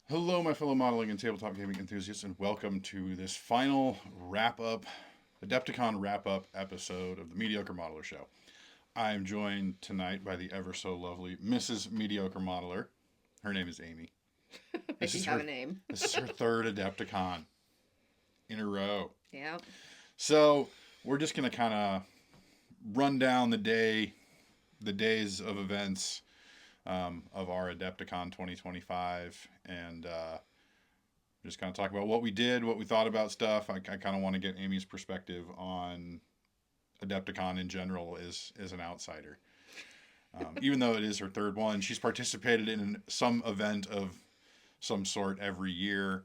Hello, my fellow modeling and tabletop gaming enthusiasts, and welcome to this final wrap-up, Adepticon wrap-up episode of the Mediocre Modeler Show. I am joined tonight by the ever-so-lovely Mrs. Mediocre Modeler. Her name is Amy. I do have a name. This is her third Adepticon in a row. Yeah. So we're just gonna kind of run down the days of events of our Adepticon 2025, and just kind of talk about what we did, what we thought about stuff. I kind of want to get Amy's perspective on Adepticon in general as an outsider. Even though it is her third one, she's participated in some event of some sort every year,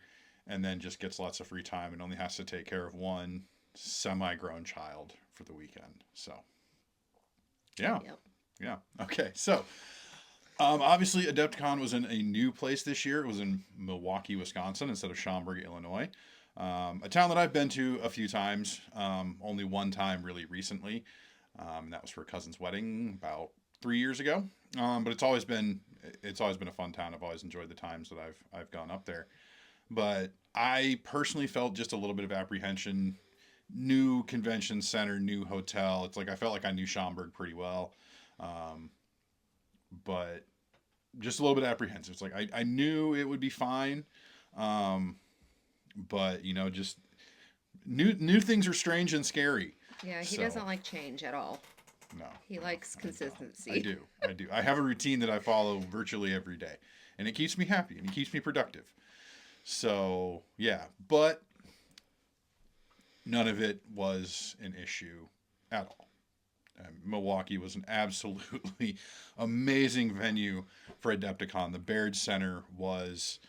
and then just gets lots of free time and only has to take care of one semi-grown child for the weekend. So, yeah, Yep. yeah. Okay, so obviously, Adepticon was in a new place this year. It was in Milwaukee, Wisconsin, instead of Schaumburg, Illinois. A town that I've been to a few times, only one time really recently. And that was for a cousin's wedding about 3 years ago. But it's always been a fun town. I've always enjoyed the times that I've gone up there. But I personally felt just a little bit of apprehension. New convention center, new hotel. It's like I felt like I knew Schaumburg pretty well. But just a little bit apprehensive. It's like I knew it would be fine, but just new things are strange and scary. Yeah, he So doesn't like change at all. no, He no, likes I don't. consistency. I do. I have a routine that I follow virtually every day, and it keeps me happy and it keeps me productive. So yeah, but none of it was an issue at all. Milwaukee was an absolutely amazing venue for Adepticon. The Baird Center was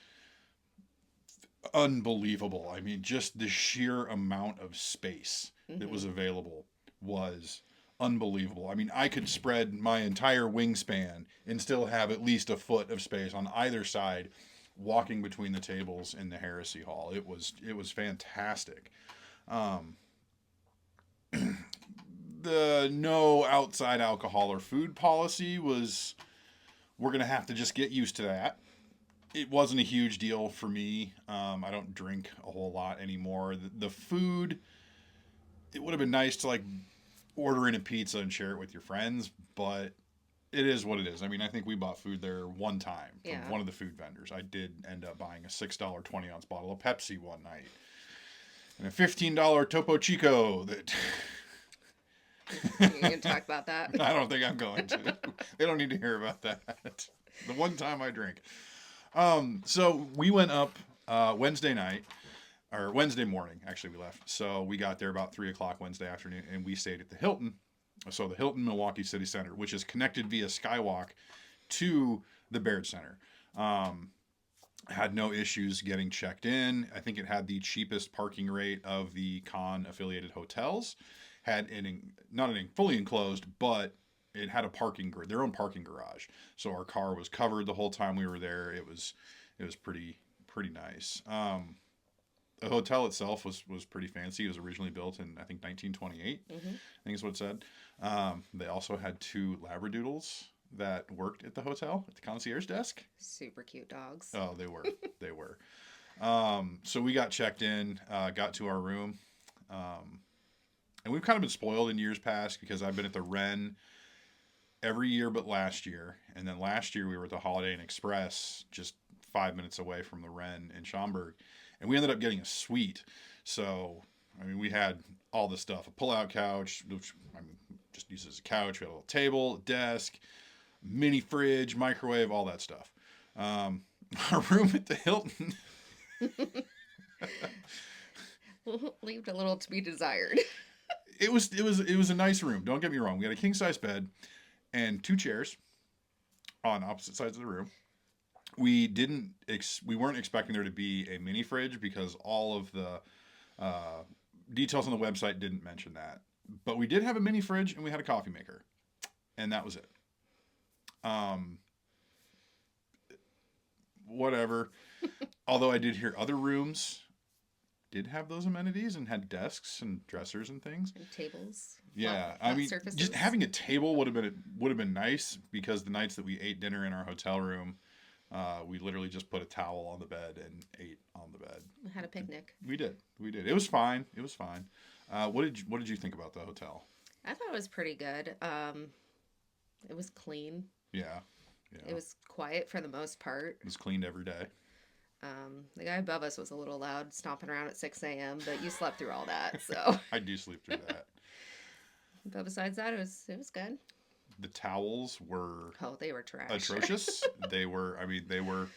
unbelievable. I mean, just the sheer amount of space that was available was unbelievable. I mean, I could spread my entire wingspan and still have at least a foot of space on either side walking between the tables in the Heresy Hall. It was fantastic. Um, the no outside alcohol or food policy was, we're going to have to just get used to that. It wasn't a huge deal for me. I don't drink a whole lot anymore. The food, it would have been nice to like order in a pizza and share it with your friends, but it is what it is. I mean, I think we bought food there one time from Yeah. one of the food vendors. I did end up buying a $6 20-ounce bottle of Pepsi one night and a $15 Topo Chico that You're going to talk about that? I don't think I'm going to. They don't need to hear about that. The one time I drink. So we went up Wednesday night, or Wednesday morning, actually, we left. So we got there about 3 o'clock Wednesday afternoon, and we stayed at the Hilton. So the Hilton Milwaukee City Center, which is connected via Skywalk to the Baird Center. Had no issues getting checked in. I think it had the cheapest parking rate of the con affiliated hotels. Had not an fully enclosed, but it had their own parking garage. So our car was covered the whole time we were there. It was pretty nice. The hotel itself was pretty fancy. It was originally built in I think 1928. I think is what it said. They also had two labradoodles that worked at the hotel at the concierge desk. Super cute dogs. Oh, they were. They were. So we got checked in, got to our room. And we've kind of been spoiled in years past because I've been at the Ren every year but last year. And then last year we were at the Holiday Inn Express just 5 minutes away from the Ren in Schaumburg. And we ended up getting a suite. So, I mean, we had all this stuff, a pull-out couch, which I mean, just used as a couch. We had a little table, desk, mini fridge, microwave, all that stuff. Our room at the Hilton. Leaved a little to be desired. It was a nice room. Don't get me wrong. We had a king size bed and two chairs on opposite sides of the room. We weren't expecting there to be a mini fridge because all of the details on the website didn't mention that. But we did have a mini fridge and we had a coffee maker, and that was it. Um, Whatever. Although I did hear other rooms did have those amenities and had desks and dressers and things. And tables. Yeah, Flat, I flat mean, surfaces. just having a table would have been nice because the nights that we ate dinner in our hotel room, We literally just put a towel on the bed and ate on the bed. We had a picnic. We did. It was fine. What did you think about the hotel? I thought it was pretty good. It was clean. Yeah. It was quiet for the most part. It was cleaned every day. The guy above us was a little loud, stomping around at 6 a.m., but you slept through all that, so. I do sleep through that. But besides that, it was good. The towels were They were trash. atrocious. They were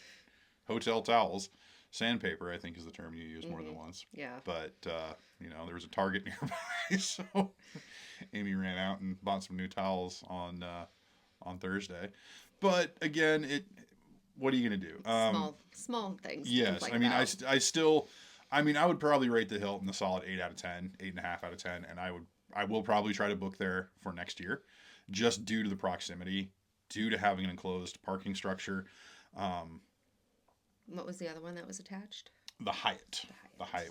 hotel towels. Sandpaper, I think, is the term you use more than once. Yeah. But, there was a Target nearby, so Amy ran out and bought some new towels on Thursday. But, again, what are you going to do? Small things. Yes. Like I mean, that. I would probably rate the Hilton a solid 8 out of 10, 8.5 out of 10, and I will probably try to book there for next year, just due to the proximity, due to having an enclosed parking structure. What was the other one that was attached? The Hyatt,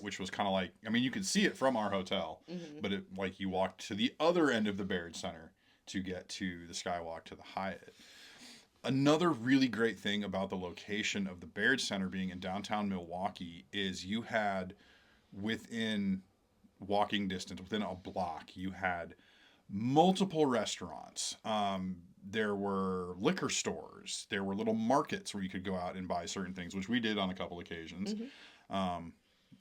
which was kind of like, I mean, you could see it from our hotel, but you walked to the other end of the Baird Center to get to the Skywalk to the Hyatt. Another really great thing about the location of the Baird Center being in downtown Milwaukee is you had, within walking distance, within a block, you had multiple restaurants. There were liquor stores. There were little markets where you could go out and buy certain things, which we did on a couple occasions.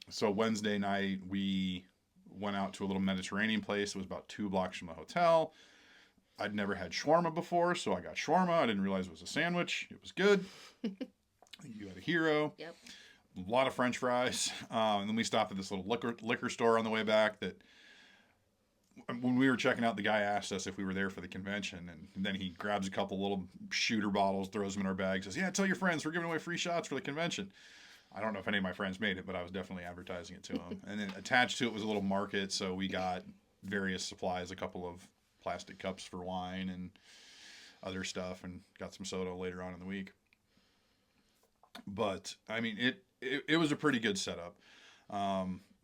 So Wednesday night, we went out to a little Mediterranean place. It was about 2 blocks from the hotel. I'd never had shawarma before, so I got shawarma. I didn't realize it was a sandwich. It was good. You had a hero. Yep. A lot of French fries. And then we stopped at this little liquor store on the way back that, when we were checking out, the guy asked us if we were there for the convention, and then he grabs a couple little shooter bottles, throws them in our bag, says, "Yeah, tell your friends we're giving away free shots for the convention." I don't know if any of my friends made it, but I was definitely advertising it to them. And then attached to it was a little market, so we got various supplies, a couple of plastic cups for wine and other stuff, and got some soda later on in the week. But I mean, it was a pretty good setup.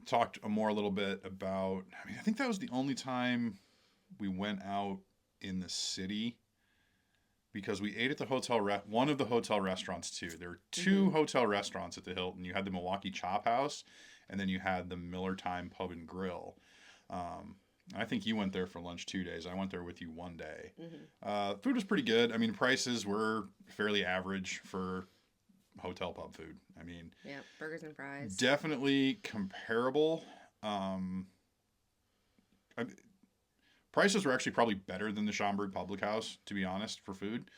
Talked a little bit about, I mean, I think that was the only time we went out in the city, because we ate at the hotel, one of the hotel restaurants too. There were 2 hotel restaurants at the Hilton. You had the Milwaukee Chop House, and then you had the Miller Time Pub and Grill. I think you went there for lunch 2 days. I went there with you 1 day. Food was pretty good. I mean, prices were fairly average for hotel pub food. I mean, yeah, burgers and fries. Definitely comparable. Prices were actually probably better than the Schaumburg Public House, to be honest, for food.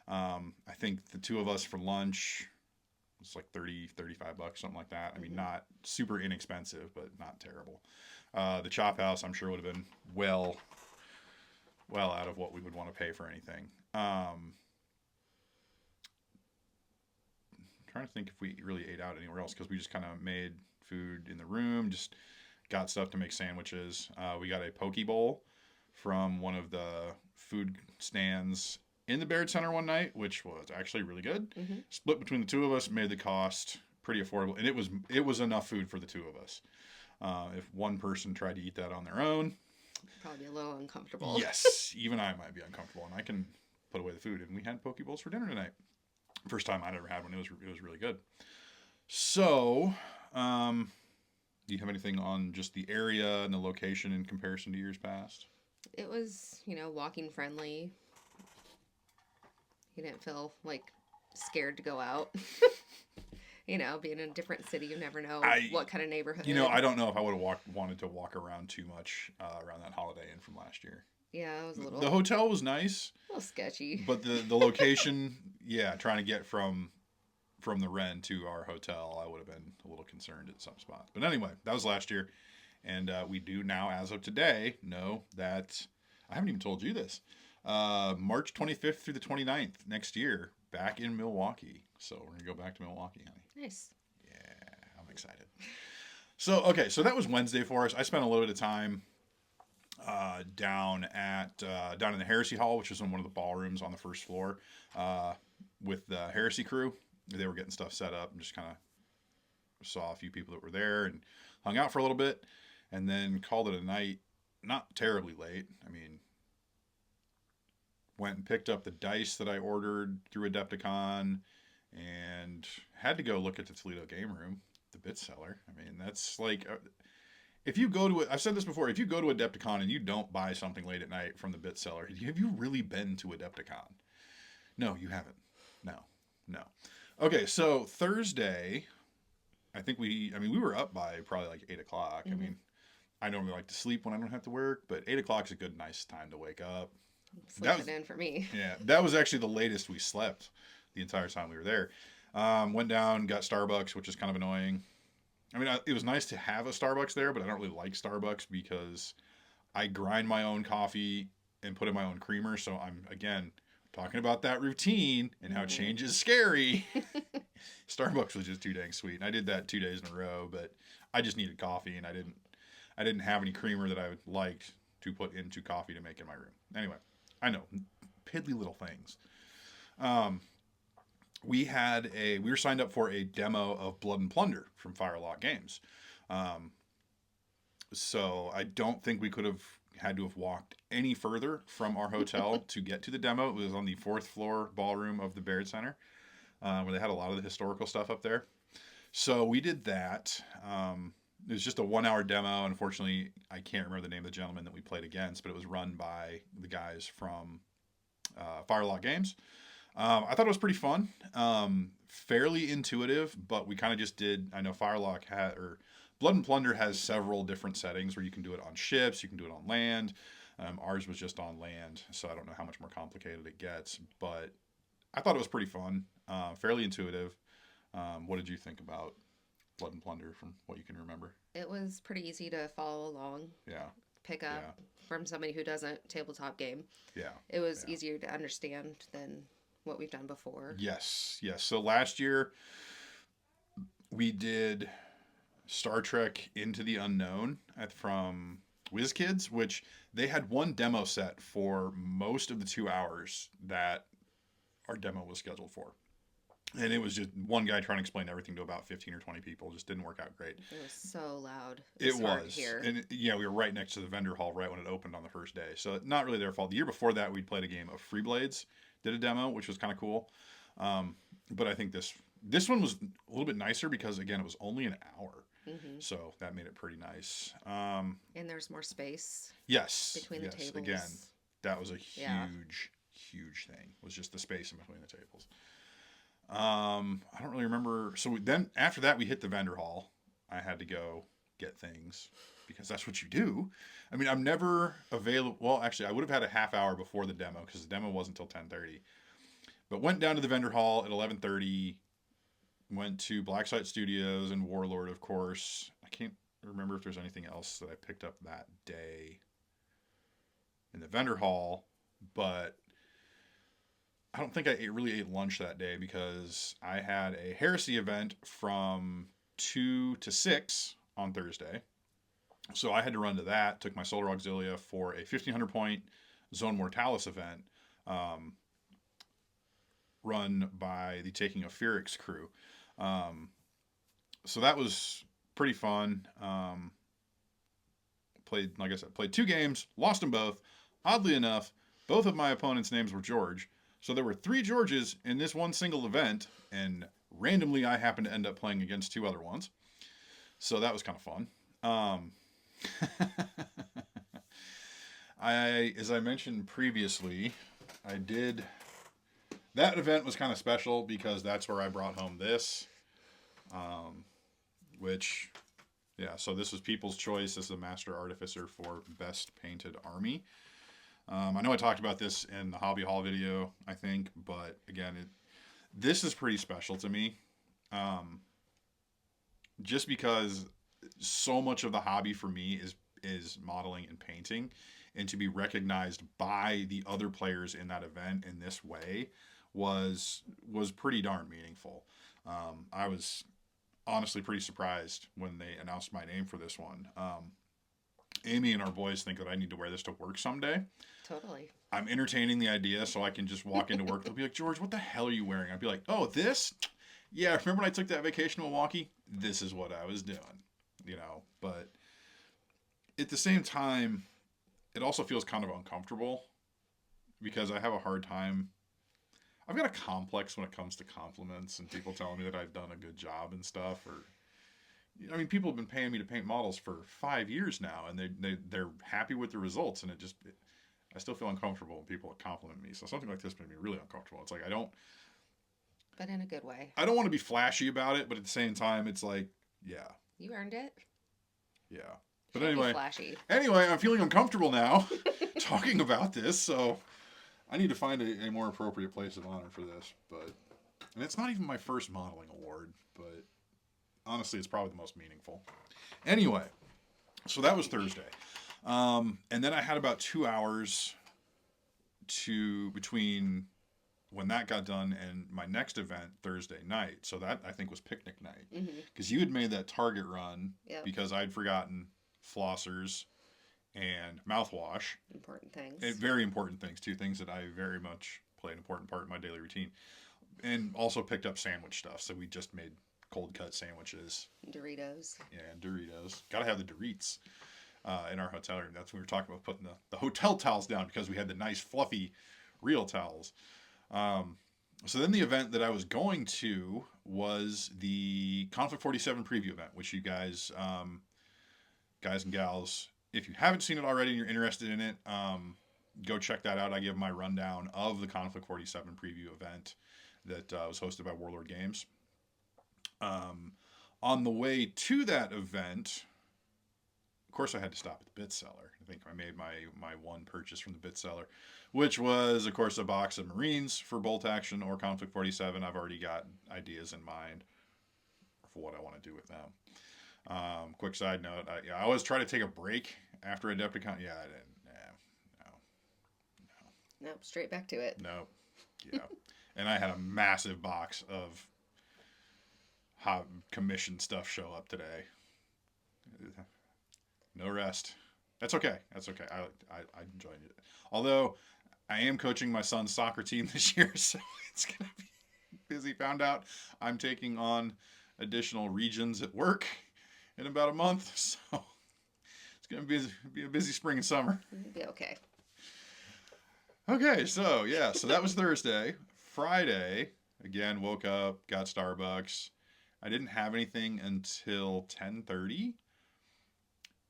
I think the 2 of us for lunch was like $30-$35, something like that. I mean, not super inexpensive, but not terrible. The Chop House, I'm sure, would have been well out of what we would want to pay for anything. Trying to think if we really ate out anywhere else, because we just kind of made food in the room, just got stuff to make sandwiches. We got a poke bowl from one of the food stands in the Baird Center one night, which was actually really good. Split between the 2 of us, made the cost pretty affordable, and it was enough food for the 2 of us. If one person tried to eat that on their own, probably a little uncomfortable. Yes, even I might be uncomfortable, and I can put away the food. And we had poke bowls for dinner tonight. First time I'd ever had one. It was really good. So, do you have anything on just the area and the location in comparison to years past? It was, walking friendly. You didn't feel like scared to go out. Being in a different city, you never know what kind of neighborhood. I don't know if I would have wanted to walk around too much around that Holiday Inn from last year. Yeah, it was a little. The hotel was nice. A little sketchy. But the location, yeah, trying to get from the Wren to our hotel, I would have been a little concerned at some spots. But anyway, that was last year. And we do now, as of today, know that, I haven't even told you this, March 25th through the 29th next year, back in Milwaukee. So we're going to go back to Milwaukee, honey. Nice. Yeah, I'm excited. So that was Wednesday for us. I spent a little bit of time down in the Heresy Hall, which is in one of the ballrooms on the first floor, with the Heresy crew. They were getting stuff set up, and just kind of saw a few people that were there and hung out for a little bit, and then called it a night. Not terribly late. I mean, went and picked up the dice that I ordered through Adepticon, and had to go look at the Toledo Game Room, the bit seller. I mean, that's like, if you go to I've said this before, if you go to Adepticon and you don't buy something late at night from the bit seller, have you really been to Adepticon? No, you haven't. No, no. Okay, so Thursday, we were up by probably like 8 o'clock. I mean, I normally like to sleep when I don't have to work, but 8 o'clock is a good, nice time to wake up. Sleeping in for me. Yeah, that was actually the latest we slept the entire time we were there. Went down, got Starbucks, which is kind of annoying. I mean, it was nice to have a Starbucks there, but I don't really like Starbucks because I grind my own coffee and put in my own creamer. So I'm, again, talking about that routine and how change is scary. Starbucks was just too dang sweet. And I did that 2 days in a row, but I just needed coffee and I didn't have any creamer that I liked to put into coffee to make in my room. Anyway, I know, piddly little things. We were signed up for a demo of Blood and Plunder from Firelock Games. So I don't think we could have had to have walked any further from our hotel to get to the demo. It was on the 4th floor ballroom of the Baird Center, where they had a lot of the historical stuff up there. So we did that. It was just a 1-hour demo. Unfortunately, I can't remember the name of the gentleman that we played against, but it was run by the guys from Firelock Games. I thought it was pretty fun, fairly intuitive, but we kind of just did. I know Blood and Plunder has several different settings where you can do it on ships, you can do it on land. Ours was just on land, so I don't know how much more complicated it gets, but I thought it was pretty fun, fairly intuitive. What did you think about Blood and Plunder from what you can remember? It was pretty easy to follow along. Yeah. Pick up from somebody who doesn't tabletop game. Yeah. It was easier to understand than what we've done before. Yes. So last year we did Star Trek Into the Unknown from WizKids, which they had one demo set for most of the 2 hours that our demo was scheduled for. And it was just one guy trying to explain everything to about 15 or 20 people. Just didn't work out great. It was so loud. It was. And we were right next to the vendor hall right when it opened on the first day. So not really their fault. The year before that, we'd played a game of Free Blades, did a demo, which was kind of cool. But I think this one was a little bit nicer because, again, it was only an hour. So that made it pretty nice. And there's more space. Yes. Between the tables. Again, that was a huge thing. Was just the space in between the tables. I don't really remember. So then after that, we hit the vendor hall. I had to go get things because that's what you do. I mean, I'm never available. Well, actually, I would have had a half hour before the demo because the demo wasn't until 10:30. But went down to the vendor hall at 11:30. Went to Blacksite Studios and Warlord, of course. I can't remember if there's anything else that I picked up that day in the vendor hall, but I don't think I really ate lunch that day because I had a Heresy event from 2 to 6 on Thursday. So I had to run to that. Took my Solar Auxilia for a 1,500 point Zone Mortalis event run by the Taking of Fearix crew. So that was pretty fun. Like I said, played 2 games, lost them both. Oddly enough, both of my opponents' names were George. So there were 3 Georges in this one single event, and randomly I happened to end up playing against 2 other ones. So that was kind of fun. As I mentioned previously, that event was kind of special because that's where I brought home this, so this was People's Choice. This is the Master Artificer for Best Painted Army. I know I talked about this in the Hobby Hall video, I think, but again, this is pretty special to me. Just because so much of the hobby for me is modeling and painting, and to be recognized by the other players in that event in this way was pretty darn meaningful. I was honestly pretty surprised when they announced my name for this one. Amy and our boys think that I need to wear this to work someday. Totally. I'm entertaining the idea so I can just walk into work. They'll be like, George, what the hell are you wearing? I'd be like, oh, this? Yeah, remember when I took that vacation to Milwaukee? This is what I was doing, But at the same time, it also feels kind of uncomfortable because I have a hard time I've got a complex when it comes to compliments and people telling me that I've done a good job and stuff. Or, I mean, people have been paying me to paint models for 5 years now, and they're happy with the results, and I still feel uncomfortable when people compliment me. So something like this made me really uncomfortable. It's like But in a good way. I don't want to be flashy about it, but at the same time, it's like, yeah, You earned it. yeah. But Can't be anyway, flashy. I'm feeling uncomfortable now talking about this, so I need to find a more appropriate place of honor for this. And it's not even my first modeling award, but honestly, it's probably the most meaningful. Anyway, so that was Thursday. And then I had about 2 hours between when that got done and my next event Thursday night. So that, I think, was picnic night. Because you had made that Target run because I'd forgotten flossers and mouthwash. Important things. Very important things, too. Things that I very much play an important part in my daily routine. And also picked up sandwich stuff. So we just made cold cut sandwiches. Doritos. Yeah, Doritos. Got to have the Doritos in our hotel room. That's when we were talking about putting the hotel towels down because we had the nice fluffy real towels. So then the event that I was going to was the Conflict 47 preview event, which you guys and gals, if you haven't seen it already and you're interested in it, go check that out. I give my rundown of the Conflict 47 preview event that was hosted by Warlord Games. On the way to that event, of course, I had to stop at the bit seller. I think I made my one purchase from the bit seller, which was, of course, a box of Marines for Bolt Action or Conflict 47. I've already got ideas in mind for what I want to do with them. Quick side note, I always try to take a break after Adepticon. Yeah, I didn't. No, straight back to it. No. Yeah. And I had a massive box of hot commission stuff show up today. No rest. That's okay. I enjoyed it. Although I am coaching my son's soccer team this year, so it's going to be busy. Found out I'm taking on additional regions at work in about a month, so it's going to be a busy spring and summer. It'll be okay. Okay, so that was Thursday. Friday, again, woke up, got Starbucks. I didn't have anything until 10:30.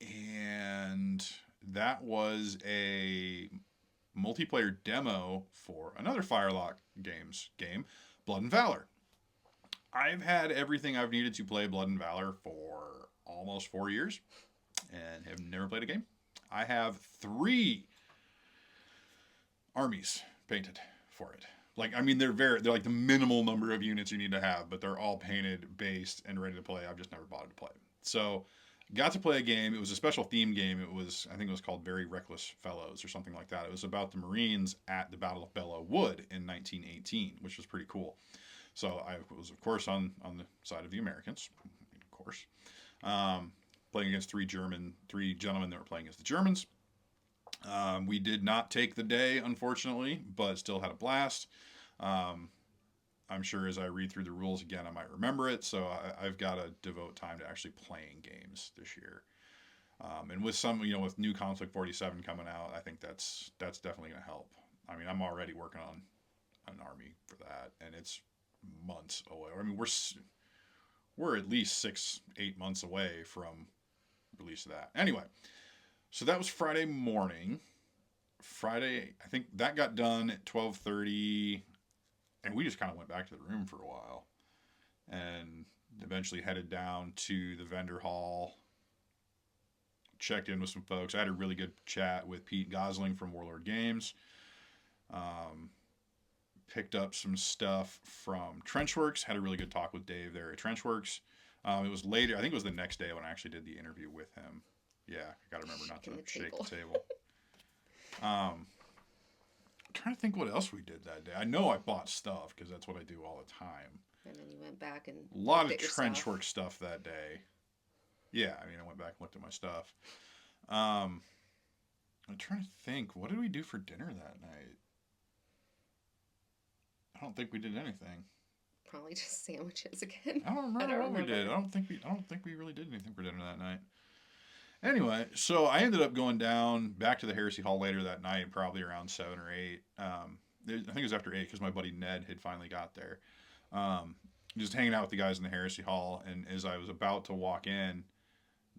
And that was a multiplayer demo for another Firelock Games game, Blood and Valor. I've had everything I've needed to play Blood and Valor for almost 4 years and have never played a game. I have 3 armies painted for it. They're like the minimal number of units you need to have, but they're all painted, based, and ready to play. I've just never bothered to play. So got to play a game. It was a special theme game. I think it was called Very Reckless Fellows or something like that. It was about the Marines at the Battle of Belleau Wood in 1918, which was pretty cool. So I was, of course, on the side of the Americans, of course, playing against 3 gentlemen that were playing against the Germans. We did not take the day, unfortunately, but still had a blast. I'm sure as I read through the rules again, I might remember it. So I've got to devote time to actually playing games this year. And with with new Conflict 47 coming out, I think that's definitely going to help. I mean, I'm already working on an army for that, and it's months away. I mean, we're at least 6-8 months away from release of that. Anyway, so that was Friday morning. Friday, I think that got done at 12:30. And we just kind of went back to the room for a while and eventually headed down to the vendor hall, checked in with some folks. I had a really good chat with Pete Gosling from Warlord Games. Picked up some stuff from Trenchworks. Had a really good talk with Dave there at Trenchworks. It was later. I think it was the next day when I actually did the interview with him. Yeah, I got to remember not to shake the table. I'm trying to think what else we did that day. I know I bought stuff because that's what I do all the time. And then you went back and a lot of Trenchwork stuff that day. Yeah, I mean, I went back and looked at my stuff. I'm trying to think. What did we do for dinner that night? I don't think we did anything. Probably just sandwiches again. I don't remember what we did. I don't think we really did anything for dinner that night. Anyway, so I ended up going down back to the Heresy Hall later that night, probably around 7 or 8. think it was after 8 because my buddy Ned had finally got there. Just hanging out with the guys in the Heresy Hall, and as I was about to walk in,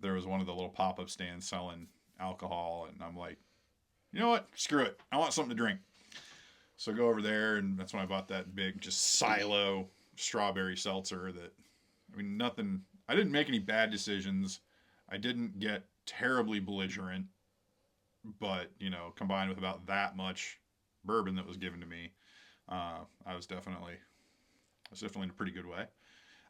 there was one of the little pop-up stands selling alcohol, and I'm like, you know what? Screw it. I want something to drink. So I go over there, and that's when I bought that big, just silo strawberry seltzer that, I mean, nothing, I didn't make any bad decisions. I didn't get terribly belligerent, but, you know, combined with about that much bourbon that was given to me, I was definitely in a pretty good way.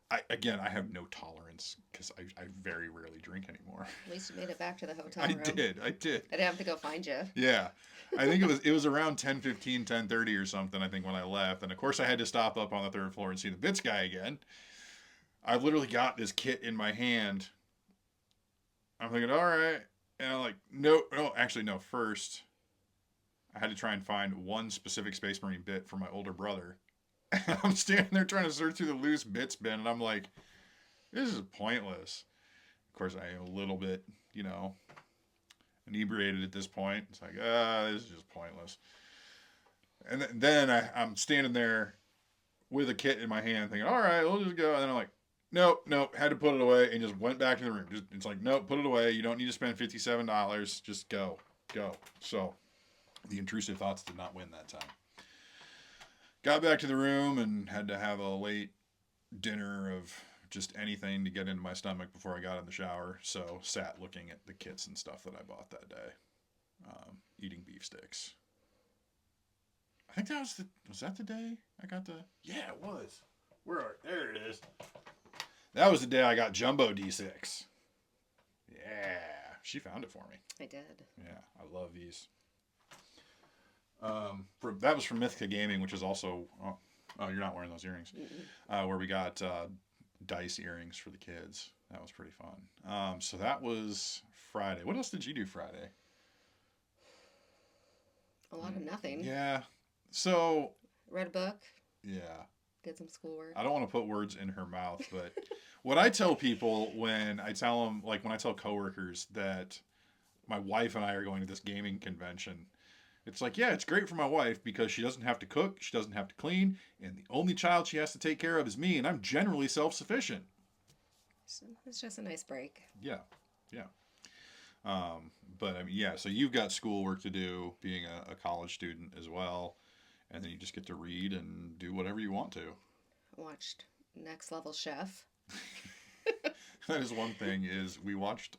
I have no tolerance because I very rarely drink anymore. At least you made it back to the hotel I room. did. I didn't have to go find you. Yeah. I think it was around 10:15, 10:30 or something, I think, when I left. And of course I had to stop up on the 3rd floor and see the Bits guy again. I've literally got this kit in my hand. I'm thinking, all right. And I'm like, no, actually, no. First, I had to try and find one specific Space Marine bit for my older brother. And I'm standing there trying to search through the loose bits bin, and I'm like, this is pointless. Of course, I am a little bit, you know, inebriated at this point. It's like, this is just pointless. And then I'm standing there with a kit in my hand thinking, all right, we'll just go. And then I'm like, nope, had to put it away and just went back to the room. It's like, nope, put it away. You don't need to spend $57. Just go. So the intrusive thoughts did not win that time. Got back to the room and had to have a late dinner of just anything to get into my stomach before I got in the shower. So sat looking at the kits and stuff that I bought that day, eating beef sticks. I think that was that the day I got the, yeah, it was. There it is. That was the day I got Jumbo D6. Yeah, she found it for me. I did. Yeah, I love these. That was from Mythica Gaming, which is also, oh, you're not wearing those earrings, where we got dice earrings for the kids. That was pretty fun. So that was Friday. What else did you do Friday? A lot of nothing. Yeah. So. Read a book. Yeah. Did some schoolwork. I don't want to put words in her mouth, but what I tell people when I tell them, like when I tell coworkers that my wife and I are going to this gaming convention, it's like, yeah, it's great for my wife because she doesn't have to cook, she doesn't have to clean, and the only child she has to take care of is me, and I'm generally self-sufficient. It's just a nice break. Yeah. But I mean, yeah, so you've got schoolwork to do, being a college student as well, and then you just get to read and do whatever you want to. I watched Next Level Chef. That is one thing, is we watched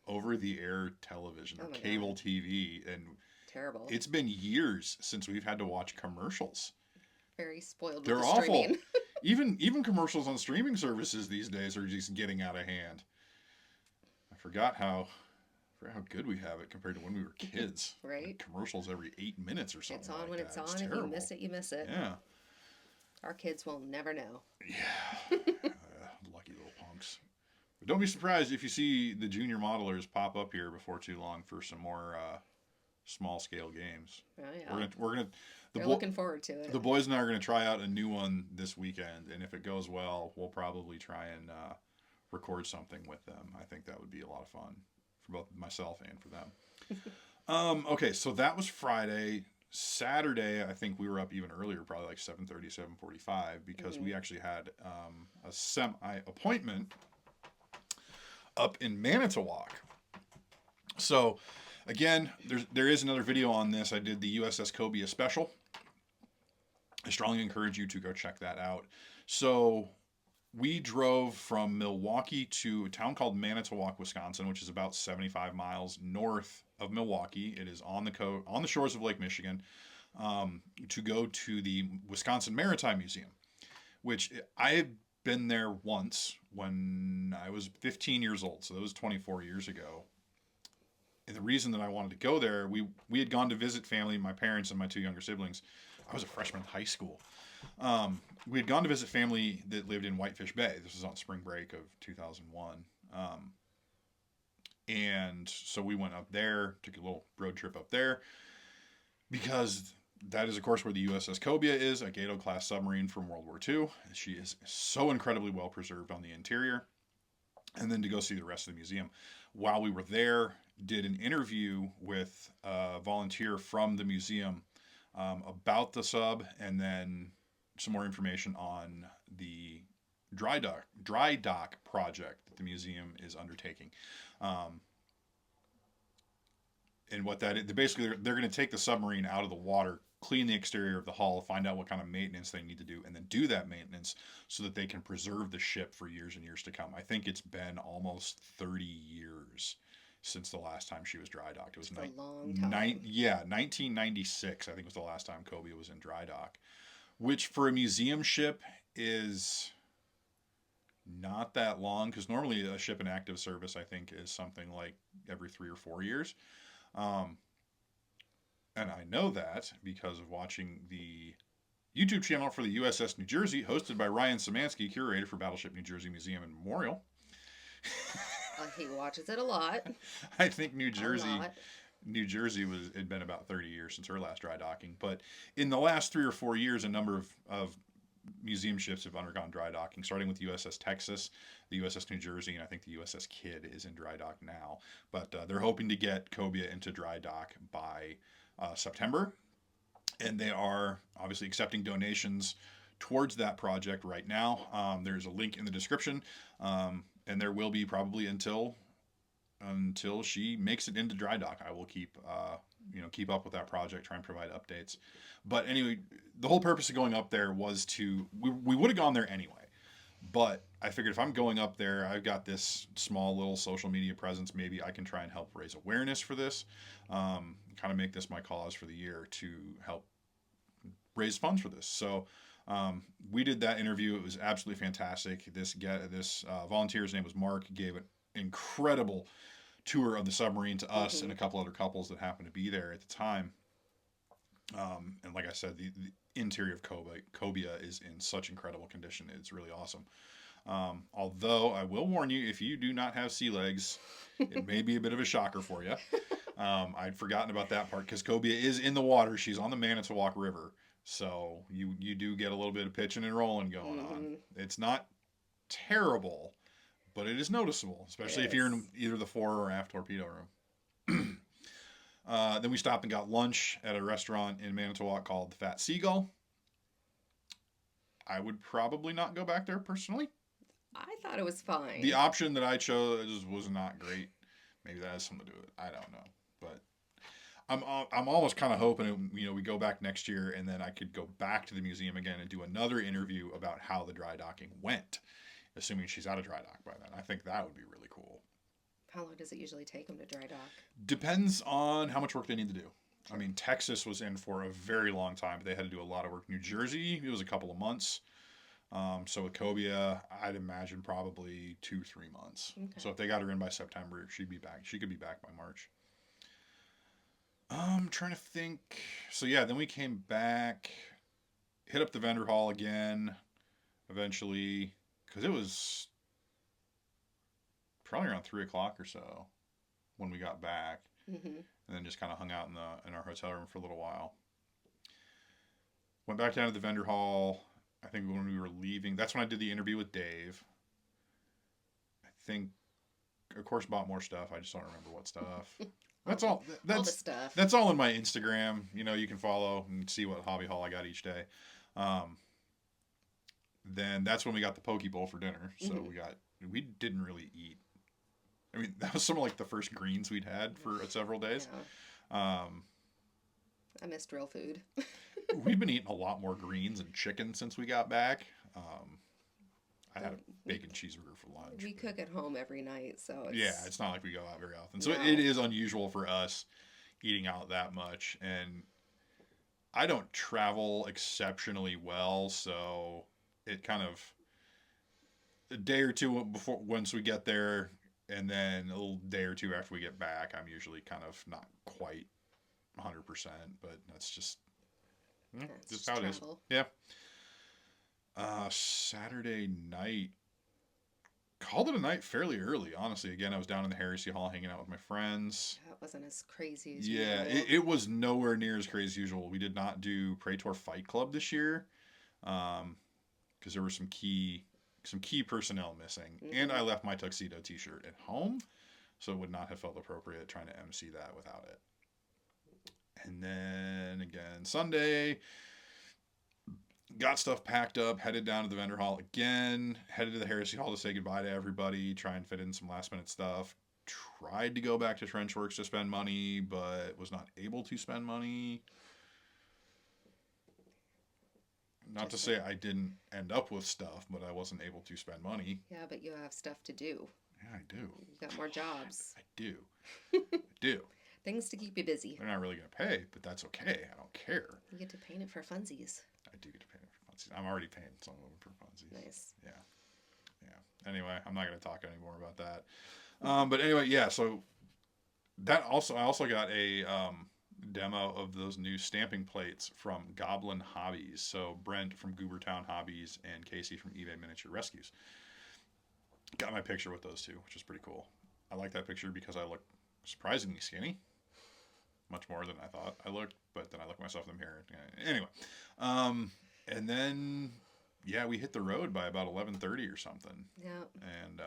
over-the-air television, or cable TV, and terrible. It's been years since we've had to watch commercials. Very spoiled. They're with the awful. Streaming. even commercials on streaming services these days are just getting out of hand. I forgot how good we have it compared to when we were kids. Right. Like commercials every 8 minutes or something. It's on like when that. it's on. It's If terrible. you miss it, you miss it. Yeah. Our kids will never know. Yeah. Lucky little punks. But don't be surprised if you see the junior modelers pop up here before too long for some more small scale games. Oh yeah. We're gonna. They're looking forward to it. The boys and I are going to try out a new one this weekend, and if it goes well, we'll probably try and record something with them. I think that would be a lot of fun for both myself and for them. Okay, so that was Friday. Saturday, I think we were up even earlier, probably like 7:30, 7:45, because we actually had a semi-appointment up in Manitowoc. So, again, there is another video on this. I did the USS Cobia special. I strongly encourage you to go check that out. So we drove from Milwaukee to a town called Manitowoc, Wisconsin, which is about 75 miles north of Milwaukee. It is on the shores of Lake Michigan, to go to the Wisconsin Maritime Museum, which I had been there once when I was 15 years old. So that was 24 years ago. And the reason that I wanted to go there, we had gone to visit family, my parents and my two younger siblings. I was a freshman in high school. We had gone to visit family that lived in Whitefish Bay. This was on spring break of 2001. And so we went up there, took a little road trip up there, because that is, of course, where the USS Cobia is, a Gato-class submarine from World War II. She is so incredibly well preserved on the interior. And then to go see the rest of the museum. While we were there, did an interview with a volunteer from the museum about the sub, and then some more information on the dry dock project that the museum is undertaking. Um, and what that is, basically they're going to take the submarine out of the water, clean the exterior of the hull, find out what kind of maintenance they need to do, and then do that maintenance so that they can preserve the ship for years and years to come. I think it's been almost 30 years since the last time she was dry docked. It was a long time. 1996. I think was the last time Cobia was in dry dock, which for a museum ship is not that long, because normally a ship in active service I think is something like every 3 or 4 years. Um, and I know that because of watching the YouTube channel for the USS New Jersey, hosted by Ryan Szymanski, curator for Battleship New Jersey Museum and Memorial. He watches it a lot. I think New Jersey had been about 30 years since her last dry docking. But in the last 3 or 4 years, a number of museum ships have undergone dry docking, starting with USS Texas, the USS New Jersey, and I think the USS Kidd is in dry dock now. But they're hoping to get Cobia into dry dock by September. And they are obviously accepting donations towards that project right now. There's a link in the description, and there will be probably until she makes it into dry dock. I will keep up with that project, try and provide updates. But anyway, the whole purpose of going up there was we would have gone there anyway. But I figured if I'm going up there, I've got this small little social media presence. Maybe I can try and help raise awareness for this. Kind of make this my cause for the year to help raise funds for this. So we did that interview. It was absolutely fantastic. This volunteer's name was Mark. Gave an incredible tour of the submarine to us and a couple other couples that happened to be there at the time. And like I said, the interior of Cobia is in such incredible condition. It's really awesome. Although I will warn you, if you do not have sea legs, it may be a bit of a shocker for you. I'd forgotten about that part because Cobia is in the water. She's on the Manitowoc River. So you do get a little bit of pitching and rolling going on. It's not terrible, but it is noticeable, especially if you're in either the fore or aft torpedo room. Then we stopped and got lunch at a restaurant in Manitowoc called the Fat Seagull. I would probably not go back there personally. I thought it was fine. The option that I chose was not great. Maybe that has something to do with it. I don't know. But I'm almost kind of hoping, we go back next year and then I could go back to the museum again and do another interview about how the dry docking went, assuming she's out of dry dock by then. I think that would be really cool. How long does it usually take them to dry dock? Depends on how much work they need to do. Sure. I mean, Texas was in for a very long time, but they had to do a lot of work. New Jersey, it was a couple of months. So with Cobia, I'd imagine probably 2-3 months. Okay. So if they got her in by September, she'd be back. She could be back by March. I'm trying to think. So yeah, then we came back, hit up the vendor hall again, eventually, because it was probably around 3:00 or so when we got back, and then just kind of hung out in our hotel room for a little while. Went back down to the vendor hall. I think when we were leaving, that's when I did the interview with Dave. I think, of course, bought more stuff. I just don't remember what stuff. That's all. All the stuff. That's all in my Instagram. You can follow and see what hobby haul I got each day. Then that's when we got the poke bowl for dinner. So we didn't really eat. I mean, that was some of like the first greens we'd had for several days. Yeah. I missed real food. We've been eating a lot more greens and chicken since we got back. I had a bacon cheeseburger for lunch. We cook at home every night, so it's not like we go out very often. So it is unusual for us eating out that much. And I don't travel exceptionally well, so it kind of a day or two before once we get there, and then a little day or two after we get back, I'm usually kind of not quite 100%, but that's just how it is. Yeah. Saturday night, called it a night fairly early, honestly. Again, I was down in the Heresy Hall hanging out with my friends. That wasn't as crazy as usual. Yeah, it was nowhere near as crazy as usual. We did not do Praetor Fight Club this year because there were some key personnel missing. And I left my tuxedo t-shirt at home, so it would not have felt appropriate trying to MC that without it. And then again, Sunday, got stuff packed up, headed down to the vendor hall again, headed to the Heresy Hall to say goodbye to everybody, try and fit in some last minute stuff. Tried to go back to Trenchworks to spend money, but was not able to spend money. Not to say I didn't end up with stuff, but I wasn't able to spend money. Yeah, but you have stuff to do. Yeah, I do. You've got more jobs. I do. I do. Things to keep you busy. They're not really going to pay, but that's okay. I don't care. You get to paint it for funsies. I do get to paint it for funsies. I'm already paying some of them for funsies. Nice. Yeah. Yeah. Anyway, I'm not going to talk anymore about that. But anyway, yeah, so that also, I also got a demo of those new stamping plates from Goblin Hobbies. So Brent from Goobertown Hobbies and Casey from eBay Miniature Rescues. Got my picture with those two, which is pretty cool. I like that picture because I look surprisingly skinny. Much more than I thought I looked, but then I look myself in the mirror. Anyway, and then, yeah, we hit the road by about 11:30 or something. Yeah. And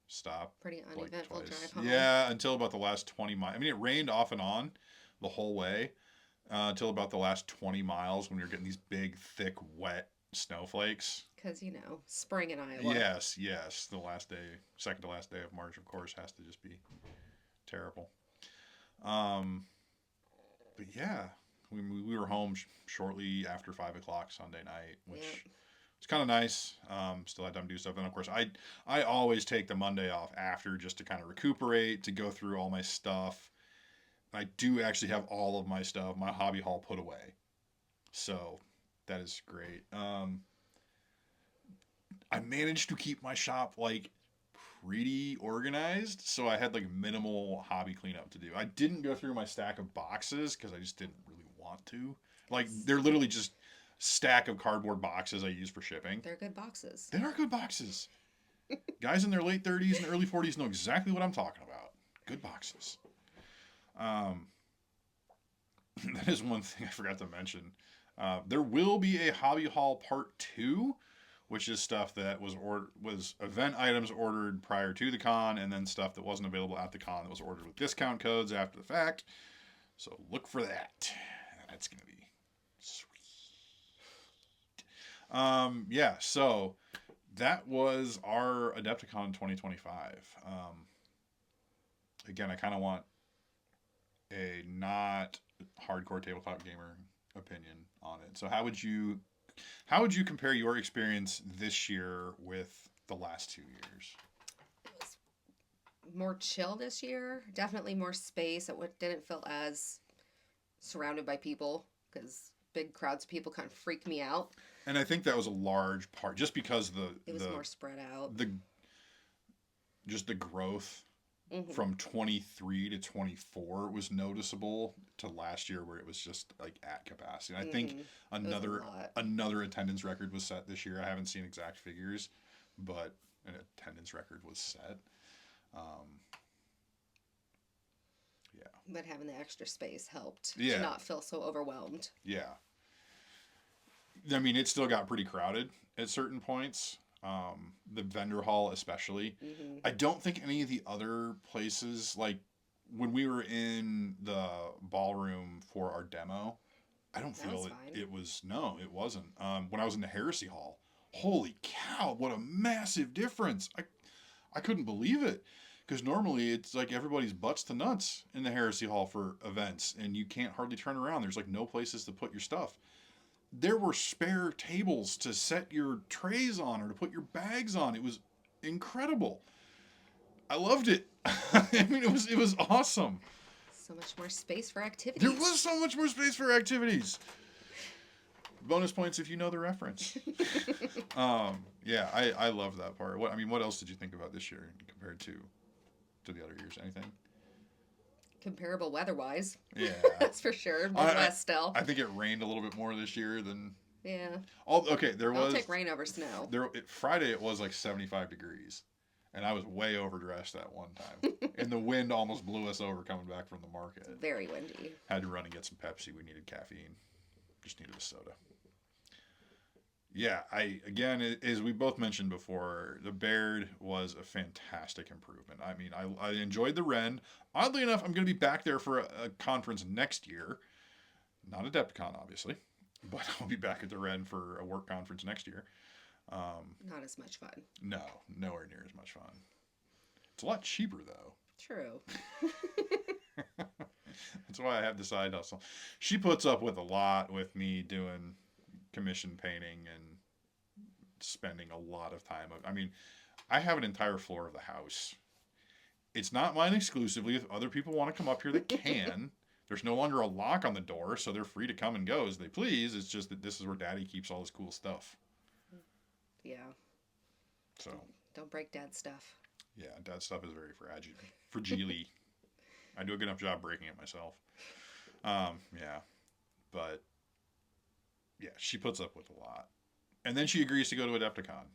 stopped. Pretty uneventful drive home. Yeah, until about the last 20 miles. I mean, it rained off and on the whole way until about the last 20 miles when we were getting these big, thick, wet snowflakes. Because, spring in Iowa. Yes. The last day, second to last day of March, of course, has to just be terrible. But yeah, we were home shortly after 5 o'clock Sunday night, which was kind of nice. Still had time to do stuff. And of course, I always take the Monday off after just to kind of recuperate, to go through all my stuff. I do actually have all of my stuff, my hobby haul, put away. So that is great. I managed to keep my shop pretty organized, so I had minimal hobby cleanup to do. I didn't go through my stack of boxes because I just didn't really want to. They're literally just stack of cardboard boxes I use for shipping. They're good boxes. They are good boxes. Guys in their late 30s and early 40s know exactly what I'm talking about. Good boxes. That is one thing I forgot to mention. There will be a hobby haul part 2, which is stuff that was event items ordered prior to the con, and then stuff that wasn't available at the con that was ordered with discount codes after the fact. So look for that. That's going to be sweet. Yeah, so that was our Adepticon 2025. Again, I kind of want a not hardcore tabletop gamer opinion on it. So how would you compare your experience this year with the last 2 years? It was more chill this year. Definitely more space. It didn't feel as surrounded by people, because big crowds of people kind of freak me out. And I think that was a large part, just because it was more spread out. The growth from 23 to 24 was noticeable to last year, where it was just at capacity. And I think another attendance record was set this year. I haven't seen exact figures, but an attendance record was set. Yeah. But having the extra space helped to not feel so overwhelmed. Yeah. I mean, it still got pretty crowded at certain points. The vendor hall especially. Mm-hmm. I don't think any of the other places, when we were in the ballroom for our demo, I don't feel it was, no, it wasn't. When I was in the Heresy Hall, holy cow, what a massive difference. I couldn't believe it, because normally it's everybody's butts to nuts in the Heresy Hall for events, and you can't hardly turn around. There's no places to put your stuff. There were spare tables to set your trays on or to put your bags on. It was incredible. I loved it. I mean, it was awesome. So much more space for activities. There was so much more space for activities. Bonus points if you know the reference. Yeah, I love that part. What else did you think about this year compared to the other years? Anything? Comparable weather-wise. Yeah. That's for sure. Midwest still. I think it rained a little bit more this year than... Yeah. I'll take rain over snow. Friday it was 75 degrees, and I was way overdressed that one time. And the wind almost blew us over coming back from the market. It's very windy. Had to run and get some Pepsi. We needed caffeine. Just needed a soda. Yeah, as we both mentioned before, the Baird was a fantastic improvement. I mean, I enjoyed the Ren. Oddly enough, I'm going to be back there for a conference next year. Not Adepticon, obviously, but I'll be back at the Ren for a work conference next year. Not as much fun. No, nowhere near as much fun. It's a lot cheaper, though. True. That's why I have the side hustle. She puts up with a lot with me doing commission painting and spending a lot of time. I mean, I have an entire floor of the house. It's not mine exclusively. If other people want to come up here, they can. There's no longer a lock on the door, so they're free to come and go as they please. It's just that this is where Daddy keeps all his cool stuff. Yeah. So. Don't break Dad's stuff. Yeah, Dad's stuff is very fragile. I do a good enough job breaking it myself. Yeah, but yeah, she puts up with a lot, and then she agrees to go to Adepticon,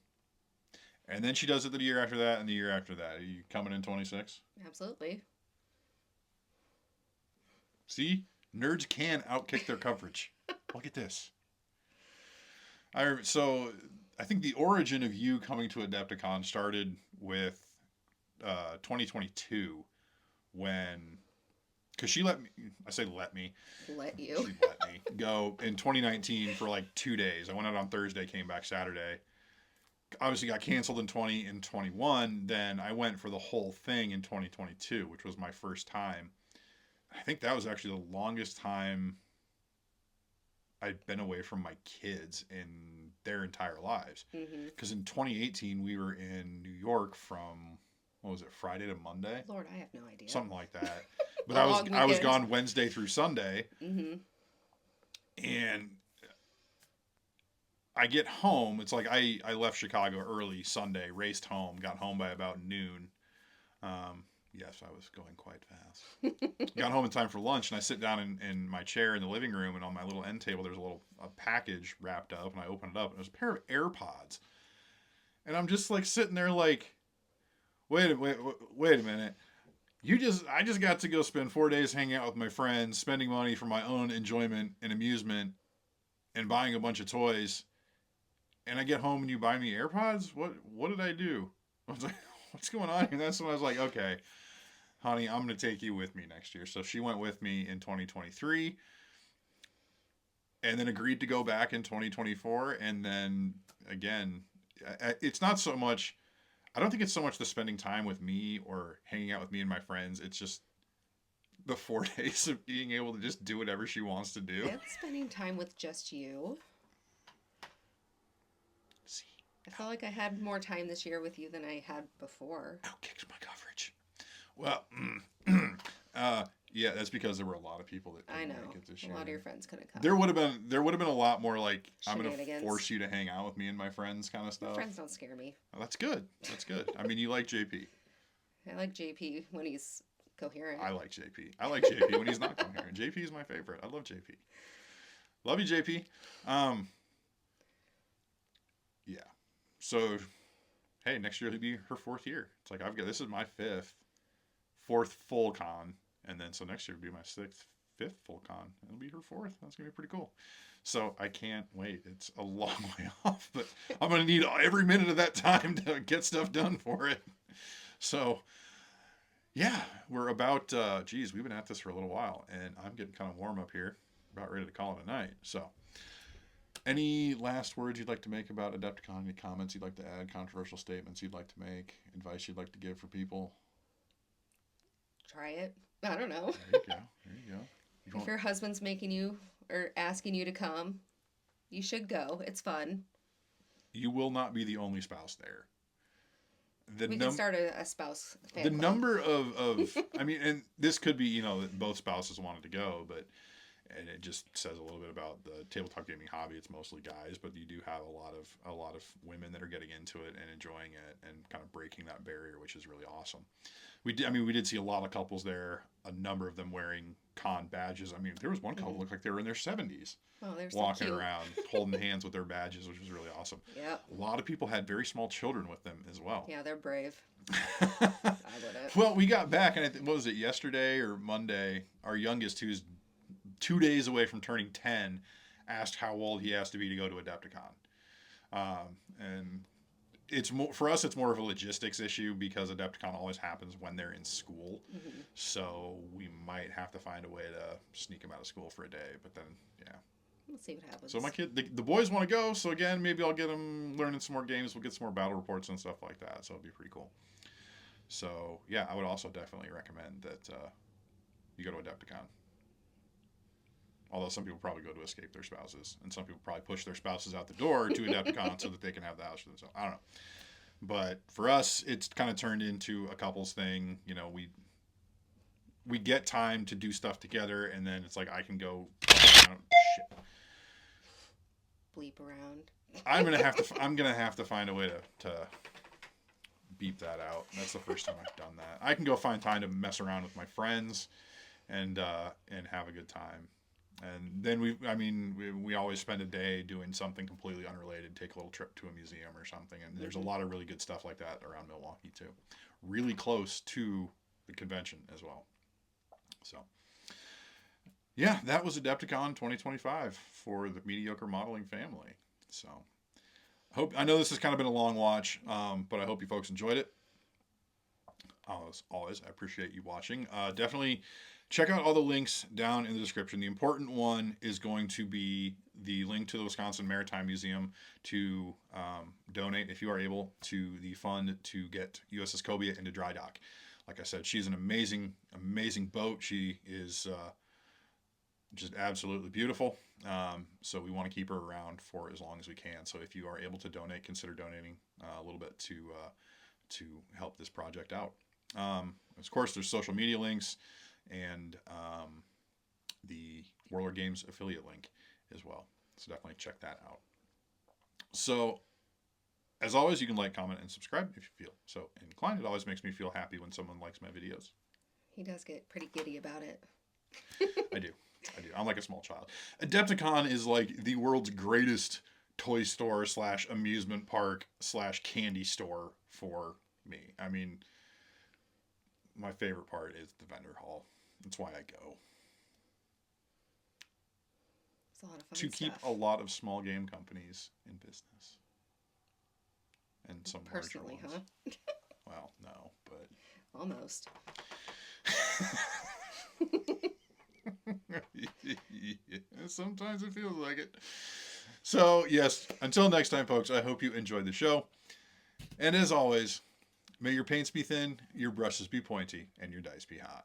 and then she does it the year after that, and the year after that. Are you coming in 26? Absolutely. See, nerds can outkick their coverage. Look at this. So I think the origin of you coming to Adepticon started with 2022 when, because she let me she let me go in 2019 for like 2 days. I went out on Thursday, came back Saturday. Obviously got canceled in 20 and 21. Then I went for the whole thing in 2022, which was my first time. I think that was actually the longest time I'd been away from my kids in their entire lives. Because in 2018 we were in New York from, what was it, Friday to Monday? Lord, I have no idea. Something like that. But I was gone Wednesday through Sunday. And I get home. It's like I left Chicago early Sunday, raced home, got home by about noon. Yes, I was going quite fast. Got home in time for lunch, and I sit down in my chair in the living room, and on my little end table, there's a package wrapped up, and I open it up, and there's a pair of AirPods. And I'm just like sitting there like, wait a minute. I just got to go spend 4 days hanging out with my friends, spending money for my own enjoyment and amusement, and buying a bunch of toys. And I get home and you buy me AirPods? What did I do? I was like, what's going on? And that's when I was like, okay, honey, I'm going to take you with me next year. So she went with me in 2023 and then agreed to go back in 2024. And then again, it's not so much, I don't think it's so much the spending time with me or hanging out with me and my friends. It's just the 4 days of being able to just do whatever she wants to do. It's spending time with just you. See, I felt like I had more time this year with you than I had before. Outkicked my coverage. Well, yeah, that's because there were a lot of people that couldn't make it this year. A lot of your friends couldn't come. There would have been a lot more like, I'm going to force you to hang out with me and my friends kind of stuff. My friends don't scare me. Well, that's good. That's good. I mean, you like JP. I like JP when he's coherent. I like JP. I like JP when he's not coherent. JP is my favorite. I love JP. Love you, JP. Yeah. So, hey, next year will be her 4th year. It's like this is my 4th full con, and then so next year will be my 5th full con. It'll be her 4th. That's gonna be pretty cool. So I can't wait. It's a long way off, but I'm gonna need every minute of that time to get stuff done for it. So, yeah, we're about. We've been at this for a little while, and I'm getting kind of warm up here. About ready to call it a night. So. Any last words you'd like to make about Adepticon? Any comments you'd like to add? Controversial statements you'd like to make? Advice you'd like to give for people? Try it. I don't know. There you go. If your husband's making you or asking you to come, you should go. It's fun. You will not be the only spouse there. We can start a spouse fan club. Number of I mean, and this could be, that both spouses wanted to go, but and it just says a little bit about the tabletop gaming hobby. It's mostly guys, but you do have a lot of women that are getting into it and enjoying it and kind of breaking that barrier, which is really awesome. We did see a lot of couples there, a number of them wearing con badges. I mean, there was one couple looked like they were in their 70s. Oh, they're walking so cute. around, holding hands with their badges, which was really awesome. Yeah. A lot of people had very small children with them as well. Yeah, they're brave. I wouldn't. Well, we got back, and what was it, yesterday or Monday? Our youngest, who's 2 days away from turning 10, asked how old he has to be to go to Adepticon. And it's more for us. It's more of a logistics issue because Adepticon always happens when they're in school. Mm-hmm. So we might have to find a way to sneak them out of school for a day. But then, yeah. We'll see what happens. So my kid, the boys want to go. So again, maybe I'll get them learning some more games. We'll get some more battle reports and stuff like that. So it'll be pretty cool. So yeah, I would also definitely recommend that you go to Adepticon. Although some people probably go to escape their spouses, and some people probably push their spouses out the door to Adepticon so that they can have the house for themselves. I don't know. But for us, it's kind of turned into a couples thing. You know, we get time to do stuff together, and then it's like I can go. Shit. Bleep around. I'm gonna have to find a way to beep that out. That's the first time I've done that. I can go find time to mess around with my friends, and have a good time. And then we always spend a day doing something completely unrelated. Take a little trip to a museum or something. And there's a lot of really good stuff like that around Milwaukee too. Really close to the convention as well. So, yeah, that was Adepticon 2025 for the Mediocre Modeling family. So, I know this has kind of been a long watch, but I hope you folks enjoyed it. As always, I appreciate you watching. Definitely check out all the links down in the description. The important one is going to be the link to the Wisconsin Maritime Museum to donate, if you are able, to the fund to get USS Cobia into dry dock. Like I said, she's an amazing, amazing boat. She is just absolutely beautiful. So we want to keep her around for as long as we can. So if you are able to donate, consider donating a little bit to help this project out. Of course, there's social media links and the Warlord Games affiliate link as well. So definitely check that out. So, as always, you can like, comment, and subscribe if you feel so inclined. It always makes me feel happy when someone likes my videos. He does get pretty giddy about it. I do. I'm like a small child. Adepticon is like the world's greatest toy store / amusement park / candy store for me. I mean, my favorite part is the vendor hall. That's why I go. It's a lot of fun To keep a lot of small game companies in business. And some personally, larger ones. huh? Well, no, but Almost. Sometimes it feels like it. So, yes, until next time, folks, I hope you enjoyed the show. And as always, may your paints be thin, your brushes be pointy, and your dice be hot.